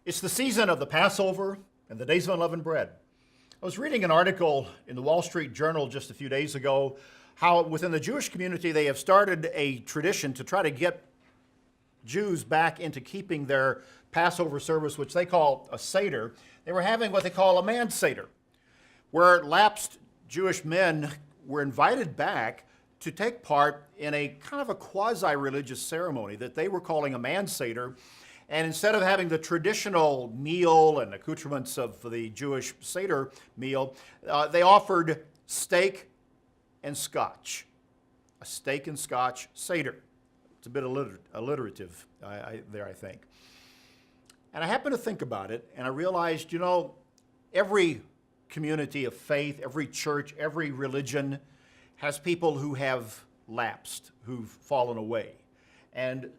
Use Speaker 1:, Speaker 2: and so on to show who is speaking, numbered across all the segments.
Speaker 1: It's the season of the Passover and the days of unleavened bread. I was reading an article in the Wall Street Journal just a few days ago how within the Jewish community they have started a tradition to try to get Jews back into keeping their Passover service, which they call a Seder. They were having what they call a Man Seder, where lapsed Jewish men were invited back to take part in a kind of a quasi-religious ceremony that they were calling a Man Seder. And instead of having the traditional meal and accoutrements of the Jewish Seder meal, they offered steak and scotch. A steak and scotch Seder. It's a bit alliterative there, I think. And I happened to think about it, and I realized, every community of faith, every church, every religion has people who have lapsed, who've fallen away, and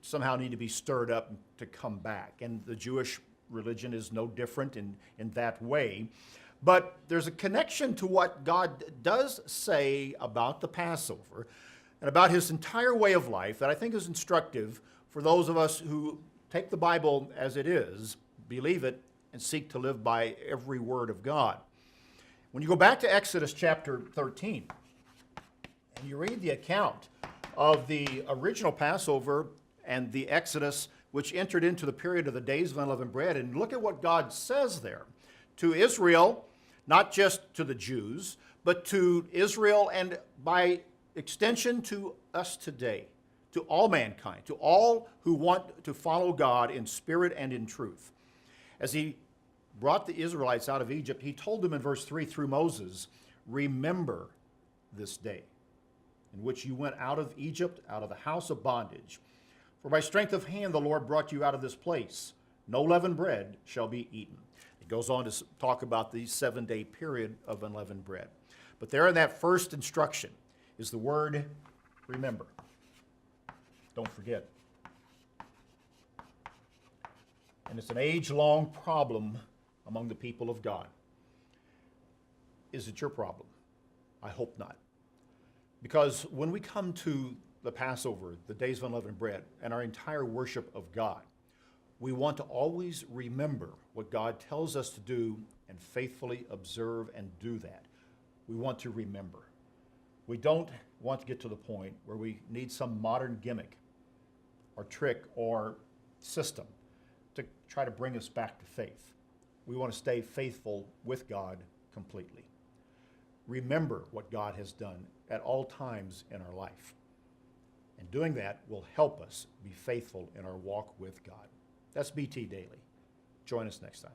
Speaker 1: somehow need to be stirred up to come back. And the Jewish religion is no different in that way. But there's a connection to what God does say about the Passover and about his entire way of life that I think is instructive for those of us who take the Bible as it is, believe it, and seek to live by every word of God. When you go back to Exodus chapter 13, and you read the account of the original Passover and the Exodus, which entered into the period of the days of unleavened bread, and look at what God says there to Israel, not just to the Jews, but to Israel and by extension to us today, to all mankind, to all who want to follow God in spirit and in truth. As he brought the Israelites out of Egypt, he told them in verse 3 through Moses, "Remember this day in which you went out of Egypt, out of the house of bondage. For by strength of hand the Lord brought you out of this place. No leavened bread shall be eaten." It goes on to talk about the 7-day period of unleavened bread. But there in that first instruction is the word remember. Don't forget. And it's an age-long problem among the people of God. Is it your problem? I hope not. Because when we come to the Passover, the days of unleavened bread, and our entire worship of God, we want to always remember what God tells us to do and faithfully observe and do that. We want to remember. We don't want to get to the point where we need some modern gimmick or trick or system to try to bring us back to faith. We want to stay faithful with God completely. Remember what God has done at all times in our life. And doing that will help us be faithful in our walk with God. That's BT Daily. Join us next time.